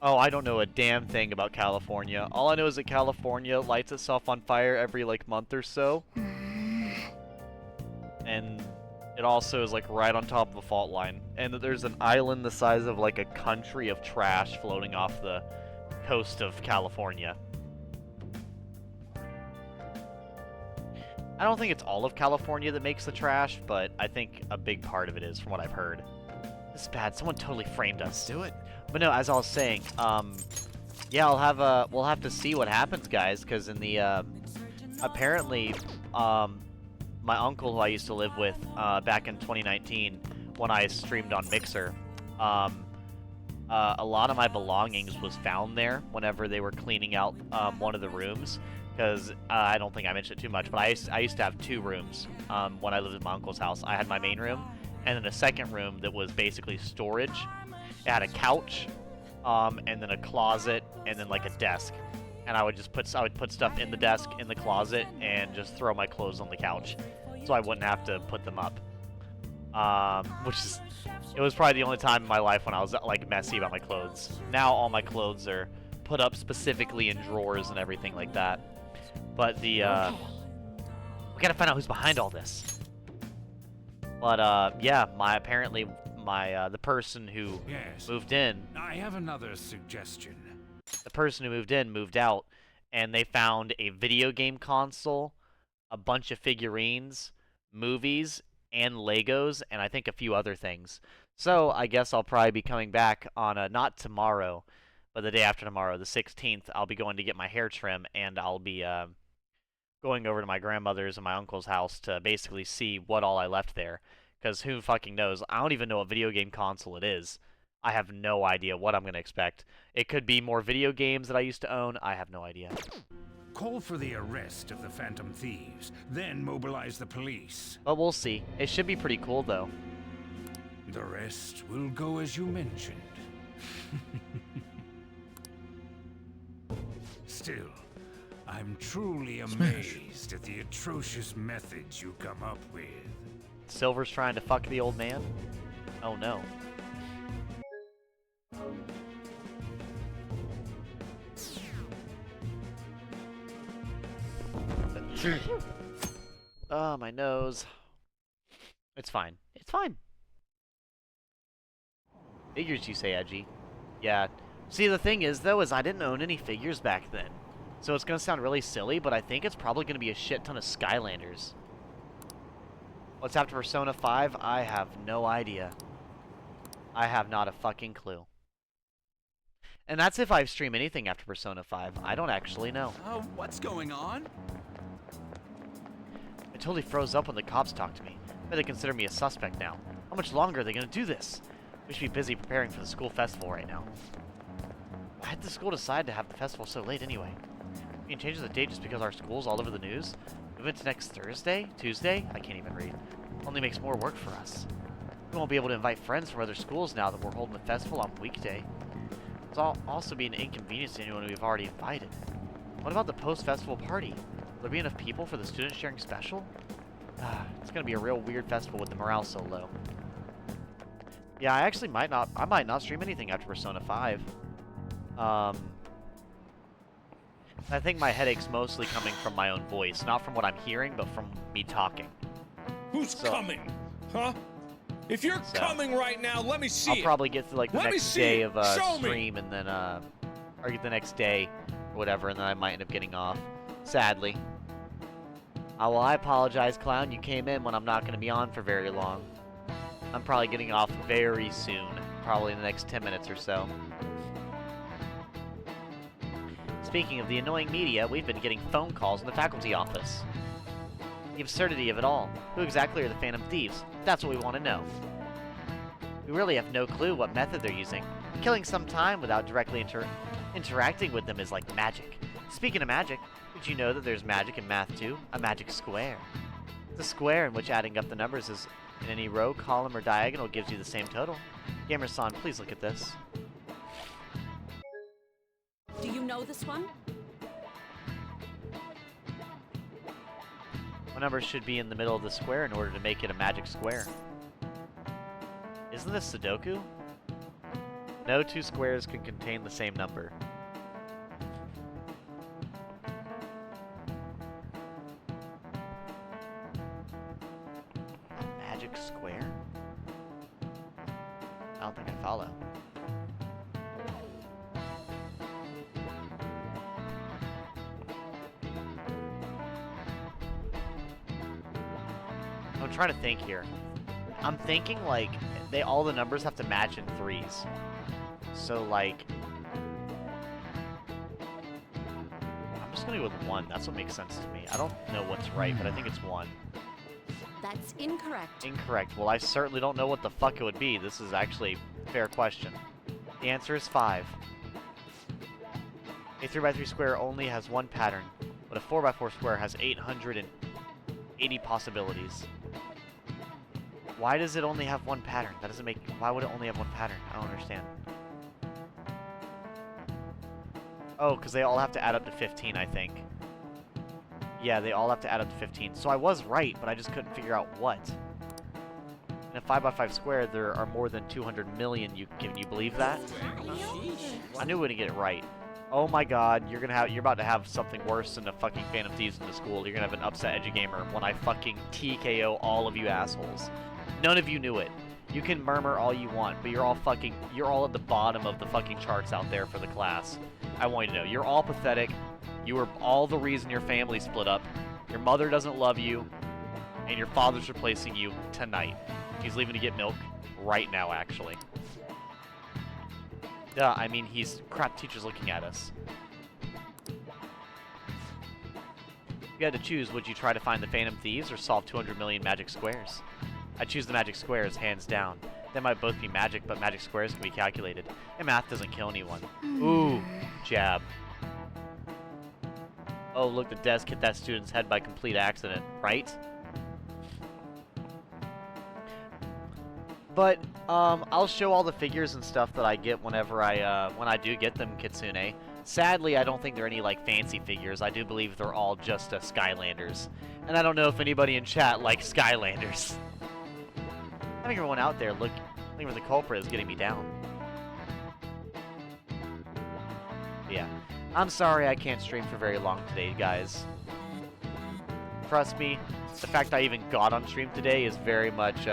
Oh, I don't know a damn thing about California. All I know is that California lights itself on fire every, like, month or so. And it also is, like, right on top of a fault line. And that there's an island the size of, like, a country of trash floating off the coast of California. I don't think it's all of California that makes the trash, but I think a big part of it is, from what I've heard. This is bad. Someone totally framed us. Do it. But no, as I was saying, yeah, we'll have to see what happens, guys, because in the, apparently, my uncle who I used to live with, back in 2019, when I streamed on Mixer, a lot of my belongings was found there whenever they were cleaning out, one of the rooms, because, I don't think I mentioned it too much, but I used to have 2 rooms, when I lived at my uncle's house. I had my main room, and then a second room that was basically storage. It had a couch, and then a closet, and then like a desk. And I would put stuff in the desk, in the closet, and just throw my clothes on the couch, so I wouldn't have to put them up. It was probably the only time in my life when I was like messy about my clothes. Now all my clothes are put up specifically in drawers and everything like that. But the, we gotta find out who's behind all this. But, yeah, apparently the person who moved in... I have another suggestion. The person who moved in moved out, and they found a video game console, a bunch of figurines, movies, and Legos, and I think a few other things. So I guess I'll probably be coming back on, not tomorrow, but the day after tomorrow, the 16th, I'll be going to get my hair trim, and I'll be going over to my grandmother's and my uncle's house to basically see what all I left there. Because who fucking knows? I don't even know what video game console it is. I have no idea what I'm going to expect. It could be more video games that I used to own. I have no idea. Call for the arrest of the Phantom Thieves, then mobilize the police. But we'll see. It should be pretty cool, though. The rest will go as you mentioned. Still, I'm truly amazed at the atrocious methods you come up with. Silver's trying to fuck the old man? Oh no. Oh, my nose. It's fine. It's fine. Figures, you say, Edgy? Yeah. See, the thing is, though, is I didn't own any figures back then. So it's going to sound really silly, but I think it's probably going to be a shit ton of Skylanders. What's after Persona 5? I have no idea. I have not a fucking clue. And that's if I stream anything after Persona 5. I don't actually know. Oh, what's going on? I totally froze up when the cops talked to me. But they consider me a suspect now. How much longer are they going to do this? We should be busy preparing for the school festival right now. Why did the school decide to have the festival so late anyway? I mean, changes the date just because our school's all over the news? Move it to next Thursday? Tuesday? I can't even read. Only makes more work for us. We won't be able to invite friends from other schools now that we're holding the festival on weekday. It'll also be an inconvenience to anyone we've already invited. What about the post-festival party? Will there be enough people for the student sharing special? It's gonna be a real weird festival with the morale so low. Yeah, I might not stream anything after Persona 5. I think my headache's mostly coming from my own voice, not from what I'm hearing, but from me talking. Who's coming? Huh? If you're coming right now, let me see I'll probably get to like the next day of Show stream, and then or get the next day or whatever, and then I might end up getting off. Sadly. Well, I apologize, Clown. You came in when I'm not going to be on for very long. I'm probably getting off very soon, probably in the next 10 minutes or so. Speaking of the annoying media, we've been getting phone calls in the faculty office. The absurdity of it all. Who exactly are the Phantom Thieves? That's what we want to know. We really have no clue what method they're using. Killing some time without directly interacting with them is like magic. Speaking of magic, did you know that there's magic in math too? A magic square. It's a square in which adding up the numbers is in any row, column, or diagonal gives you the same total. Gamer-san, please look at this. Do you know this one? What number should be in the middle of the square in order to make it a magic square? Isn't this Sudoku? No two squares can contain the same number. A magic square? I don't think I follow. I'm trying to think here. I'm thinking like all the numbers have to match in threes. So like I'm just gonna go with 1. That's what makes sense to me. I don't know what's right, but I think it's 1. That's incorrect. Incorrect. Well, I certainly don't know what the fuck it would be. This is actually a fair question. The answer is 5. A 3x3 square only has 1 pattern, but a 4x4 square has 880 possibilities. Why does it only have 1 pattern? That doesn't make... Why would it only have 1 pattern? I don't understand. Oh, because they all have to add up to 15, I think. Yeah, they all have to add up to 15. So I was right, but I just couldn't figure out what. In a 5x5 square, there are more than 200 million. Can you believe that? I knew we wouldn't get it right. Oh my god, you're about to have something worse than a fucking Phantom Thieves in the school. You're gonna have an upset edugamer when I fucking TKO all of you assholes. None of you knew it. You can murmur all you want, but you're all at the bottom of the fucking charts out there for the class. I want you to know, you're all pathetic. You were all the reason your family split up. Your mother doesn't love you, and your father's replacing you tonight. He's leaving to get milk right now, actually. Duh, I mean, crap, teacher's looking at us. If you had to choose, would you try to find the Phantom Thieves or solve 200 million magic squares? I'd choose the magic squares, hands down. They might both be magic, but magic squares can be calculated. And math doesn't kill anyone. Ooh, jab. Oh, look, the desk hit that student's head by complete accident, right? But, I'll show all the figures and stuff that I get whenever when I do get them, Kitsune. Sadly, I don't think they're any, like, fancy figures. I do believe they're all just, Skylanders. And I don't know if anybody in chat likes Skylanders. I think everyone out there looking for the culprit is getting me down. Yeah. I'm sorry I can't stream for very long today, guys. Trust me, the fact I even got on stream today is very much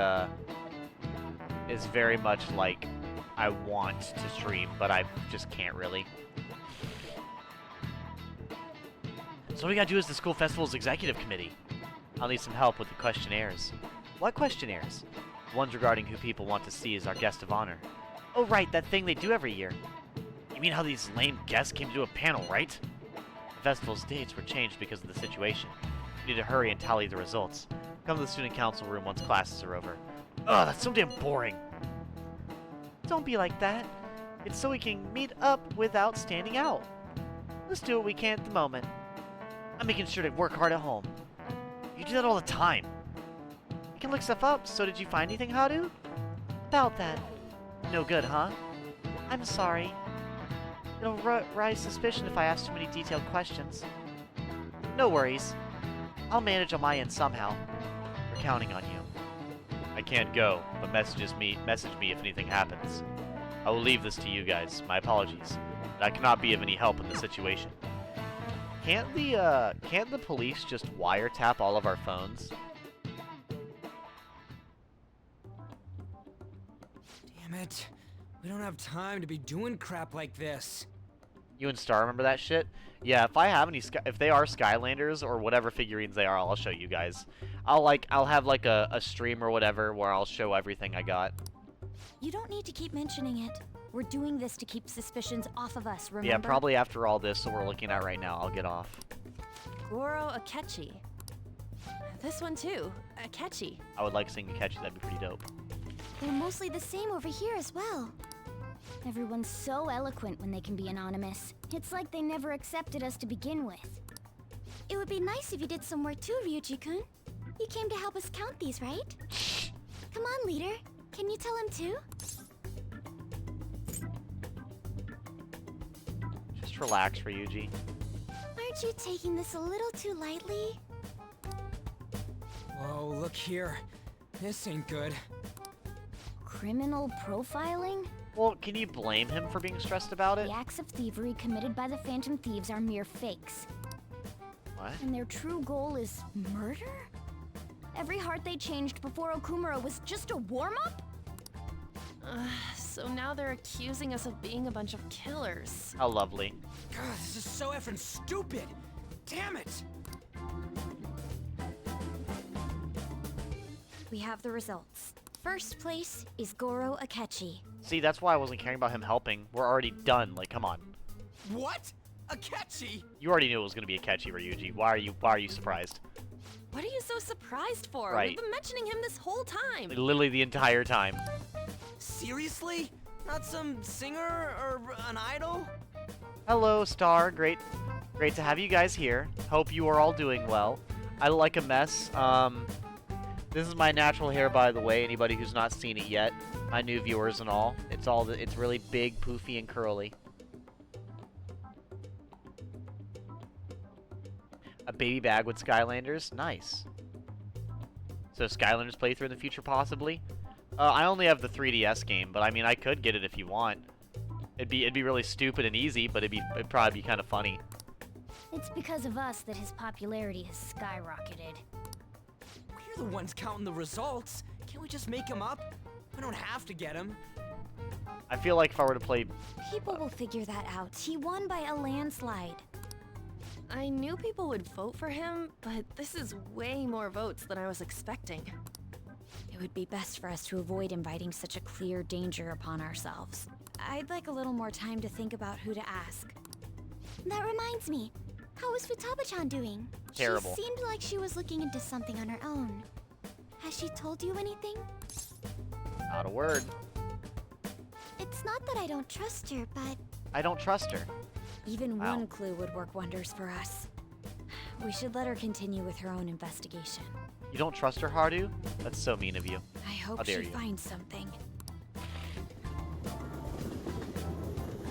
like I want to stream, but I just can't really. So what we gotta do is the school festival's executive committee. I'll need some help with the questionnaires. What questionnaires? Ones regarding who people want to see as our guest of honor. Oh right, that thing they do every year. You mean how these lame guests came to do a panel, right? The festival's dates were changed because of the situation. We need to hurry and tally the results. Come to the student council room once classes are over. Ugh, that's so damn boring. Don't be like that. It's so we can meet up without standing out. Let's do what we can at the moment. I'm making sure to work hard at home. You do that all the time. You can look stuff up, so did you find anything, Haru? About that. No good, huh? I'm sorry. It'll raise suspicion if I ask too many detailed questions. No worries. I'll manage on my end somehow. We're counting on you. I can't go, but message me if anything happens. I will leave this to you guys. My apologies. But I cannot be of any help in this situation. Can't the police just wiretap all of our phones? Damn it. We don't have time to be doing crap like this. You and Star remember that shit? Yeah, if I have any if they are Skylanders or whatever figurines they are, I'll show you guys. I'll have like a stream or whatever where I'll show everything I got. You don't need to keep mentioning it. We're doing this to keep suspicions off of us, remember? Yeah, probably after all this that we're looking at right now, I'll get off. Goro Akechi. This one too, Akechi. I would like seeing Akechi, that'd be pretty dope. They're mostly the same over here as well. Everyone's so eloquent when they can be anonymous. It's like they never accepted us to begin with. It would be nice if you did some work too, Ryuji-kun. You came to help us count these, right? Come on, leader. Can you tell him too? Just relax, Ryuji. Aren't you taking this a little too lightly? Whoa, look here. This ain't good. Criminal profiling? Well, can you blame him for being stressed about it? The acts of thievery committed by the Phantom Thieves are mere fakes. What? And their true goal is murder? Every heart they changed before Okumura was just a warm-up? So now they're accusing us of being a bunch of killers. How lovely. God, this is so effing stupid! Damn it! We have the results. First place is Goro Akechi. See, that's why I wasn't caring about him helping. We're already done. Like, come on. What? Akechi? You already knew it was going to be Akechi, Ryuji. Why are you surprised? What are you so surprised for? Right. We've been mentioning him this whole time. Like, literally the entire time. Seriously? Not some singer or an idol? Hello, Star. Great to have you guys here. Hope you are all doing well. I look like a mess. This is my natural hair, by the way. Anybody who's not seen it yet, my new viewers and all. It's really big, poofy, and curly. A baby bag with Skylanders, nice. So Skylanders playthrough in the future, possibly. I only have the 3DS game, but I mean, I could get it if you want. It'd be really stupid and easy, but it'd probably be kind of funny. It's because of us that his popularity has skyrocketed. We're the ones counting the results. Can't we just make him up? We don't have to get him. I feel like if I were to play... People will figure that out. He won by a landslide. I knew people would vote for him, but this is way more votes than I was expecting. It would be best for us to avoid inviting such a clear danger upon ourselves. I'd like a little more time to think about who to ask. That reminds me. How is Futaba-chan doing? Terrible. She seemed like she was looking into something on her own. Has she told you anything? Not a word. It's not that I don't trust her, but... I don't trust her. Even Wow. one clue would work wonders for us. We should let her continue with her own investigation. You don't trust her, Haru? That's so mean of you. I How hope dare she you. finds something.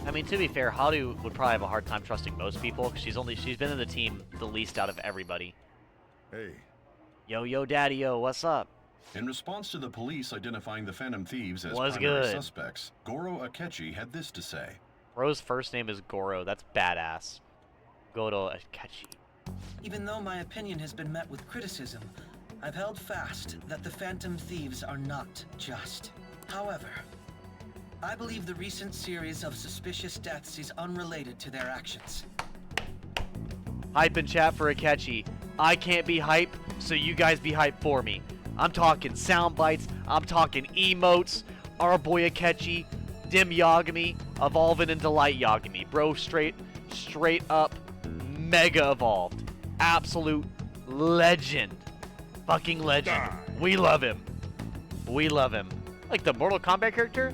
I mean, to be fair, Haru would probably have a hard time trusting most people, because she's been in the team the least out of everybody. Hey. Yo, daddy-o, what's up? In response to the police identifying the Phantom Thieves as Was primary good. suspects, Goro Akechi had this to say. Bro's first name is Goro. That's badass. Goro Akechi. Even though my opinion has been met with criticism, I've held fast that the Phantom Thieves are not just. However, I believe the recent series of suspicious deaths is unrelated to their actions. Hype and chat for Akechi. I can't be hype, so you guys be hype for me. I'm talking sound bites. I'm talking emotes. Our boy Akechi, Dim Yagami, evolving into Light Yagami. Bro, straight up, mega evolved. Absolute legend. Fucking legend. We love him. We love him. Like the Mortal Kombat character?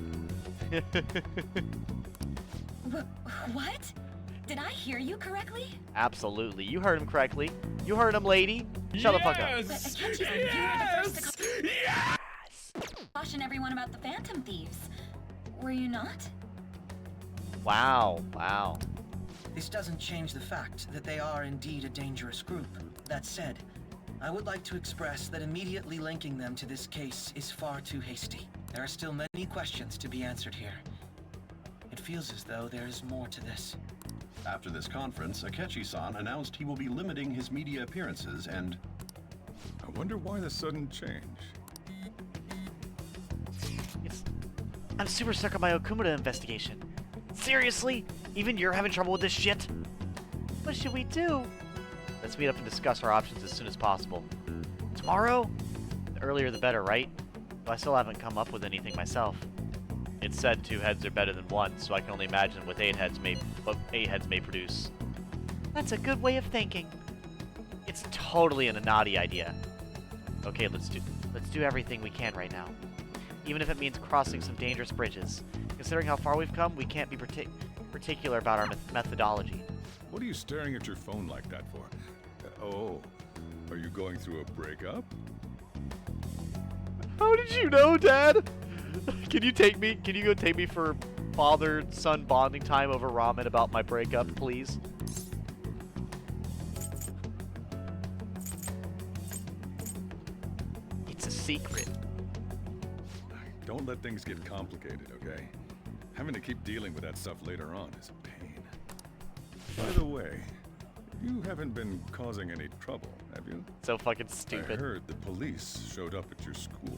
What? Did I hear you correctly? Absolutely. You heard him correctly. You heard him, lady. Shut the fuck up. But Akechi, you were the first to caution everyone about the Phantom Thieves. Were you not? Wow. This doesn't change the fact that they are indeed a dangerous group. That said, I would like to express that immediately linking them to this case is far too hasty. There are still many questions to be answered here. It feels as though there is more to this. After this conference, Akechi-san announced he will be limiting his media appearances and... I wonder why the sudden change. I'm super stuck on my Okumura investigation. Seriously? Even you're having trouble with this shit? What should we do? Let's meet up and discuss our options as soon as possible. Tomorrow? The earlier the better, right? But I still haven't come up with anything myself. It's said 2 heads are better than 1, so I can only imagine what 8 heads may produce. That's a good way of thinking. It's totally an naughty idea. Okay, let's do everything we can right now. Even if it means crossing some dangerous bridges. Considering how far we've come, we can't be particular about our methodology. What are you staring at your phone like that for? Oh, are you going through a breakup? How did you know, Dad? Can you go take me for father-son bonding time over ramen about my breakup, please? It's a secret. Don't let things get complicated, okay? Having to keep dealing with that stuff later on is a pain. By the way, you haven't been causing any trouble, have you? So fucking stupid. I heard the police showed up at your school.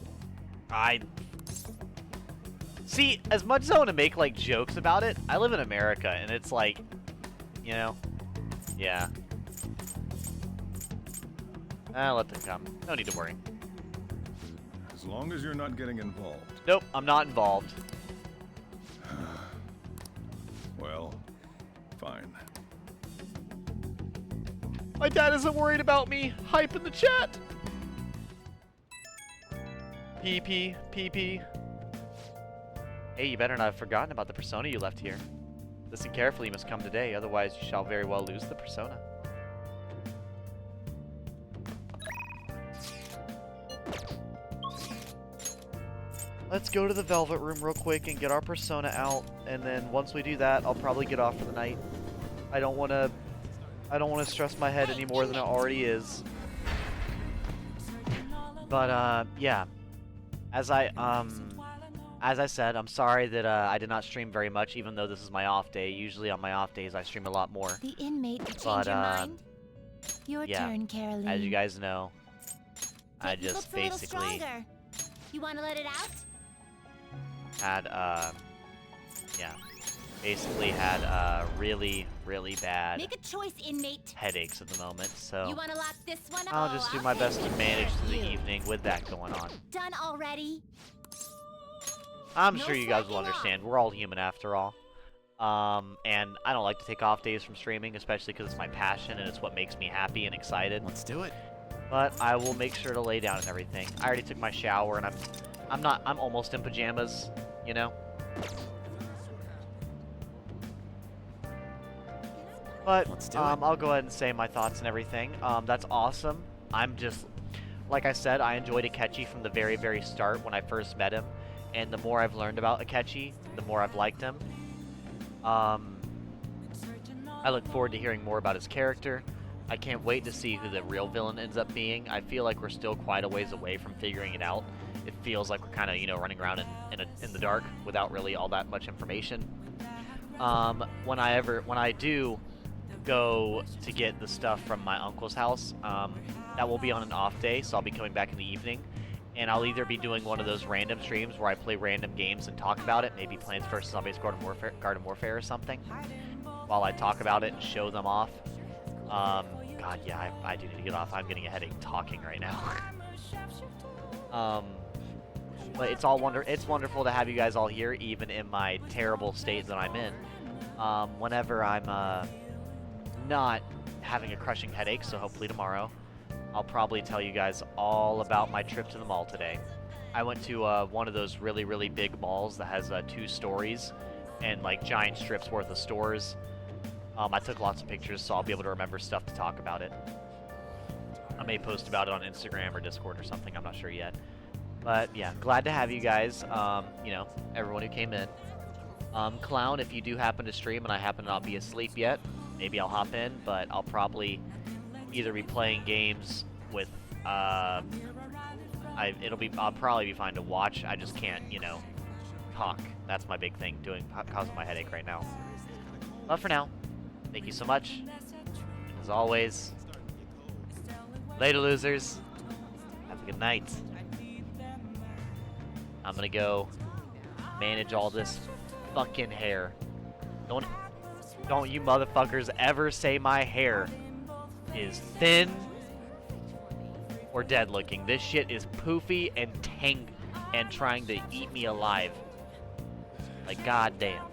See, as much as I want to make, like, jokes about it, I live in America, and it's like, you know, yeah. Let them come. No need to worry. As long as you're not getting involved. Nope, I'm not involved. Well, fine. My dad isn't worried about me. Hype in the chat. PP. Hey, you better not have forgotten about the persona you left here. Listen carefully, you must come today, otherwise you shall very well lose the persona. Let's go to the Velvet Room real quick and get our persona out, and then once we do that, I'll probably get off for the night. I don't want to stress my head any more than it already is. But yeah, as I As I said, I'm sorry that I did not stream very much, even though this is my off day. Usually on my off days, I stream a lot more. The inmate to change But, your mind. Your yeah, turn, Caroline. as you guys know, I It looks just a little basically stronger. You want to let it out? had, yeah, basically had, really, really bad Make a choice, inmate. headaches at the moment, so You want to lock this one up? I'll just do my best to manage through the evening with that going on. Done already? I'm No sure you guys will slacking understand. We're all human after all. And I don't like to take off days from streaming, especially because it's my passion and it's what makes me happy and excited. Let's do it. But I will make sure to lay down and everything. I already took my shower and I'm almost in pajamas, you know? But I'll go ahead and say my thoughts and everything. That's awesome. I'm just, like I said, I enjoyed Akechi from the very, very start when I first met him. And the more I've learned about Akechi, the more I've liked him. I look forward to hearing more about his character. I can't wait to see who the real villain ends up being. I feel like we're still quite a ways away from figuring it out. It feels like we're kind of, you know, running around in the dark without really all that much information. When I do go to get the stuff from my uncle's house, that will be on an off day, so I'll be coming back in the evening. And I'll either be doing one of those random streams where I play random games and talk about it, maybe Plants vs. Zombies Garden Warfare or something, while I talk about it and show them off. God, yeah, I do need to get off. I'm getting a headache talking right now. But it's wonderful to have you guys all here, even in my terrible state that I'm in. Whenever I'm not having a crushing headache, so hopefully tomorrow, I'll probably tell you guys all about my trip to the mall today. I went to one of those really, really big malls that has 2 stories and like giant strips worth of stores. I took lots of pictures, so I'll be able to remember stuff to talk about it. I may post about it on Instagram or Discord or something, I'm not sure yet. But yeah, glad to have you guys, you know, everyone who came in. Clown, if you do happen to stream and I happen to not be asleep yet, maybe I'll hop in, but I'll probably either be playing games with, I'll probably be fine to watch. I just can't, you know, talk. That's my big thing, causing my headache right now. But for now, thank you so much. As always, later, losers. Have a good night. I'm gonna go manage all this fucking hair. Don't you motherfuckers ever say my hair is thin or dead looking. This shit is poofy and trying to eat me alive. Like, goddamn.